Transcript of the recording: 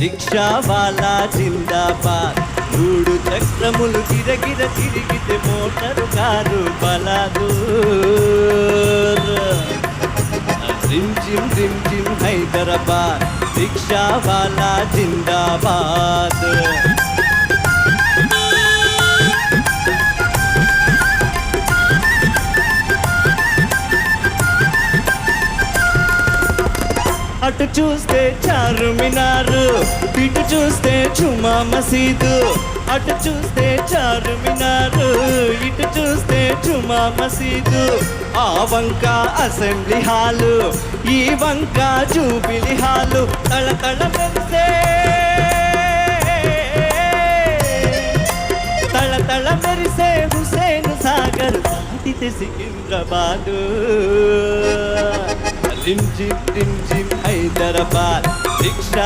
రిక్షావాలా జిందాబాద్. 3 చక్రములు గిరగిర తిరిగితే మోటారు కారు బలాదూర్. రిమ్ జిమ్ హైదరాబాద్, రిక్షావాలా జిందాబాద్. అటు చూస్తే చారుమినారు, ఇటు చూస్తే జుమా మసీదు. అటు చూస్తే చారుమినారు, ఇటు చూస్తే జుమా మసీదు. ఆ వంక అసెంబ్లీ హాలు, ఈ వంక జూబిలీ హాలు. తళతళ మెరిసే, తళతళ మెరిసే హుసేన్ సాగర్ దాటితే సికింద్రాబాదు. రిమ్ జిమ్ హైదరాబాద్, రిక్షా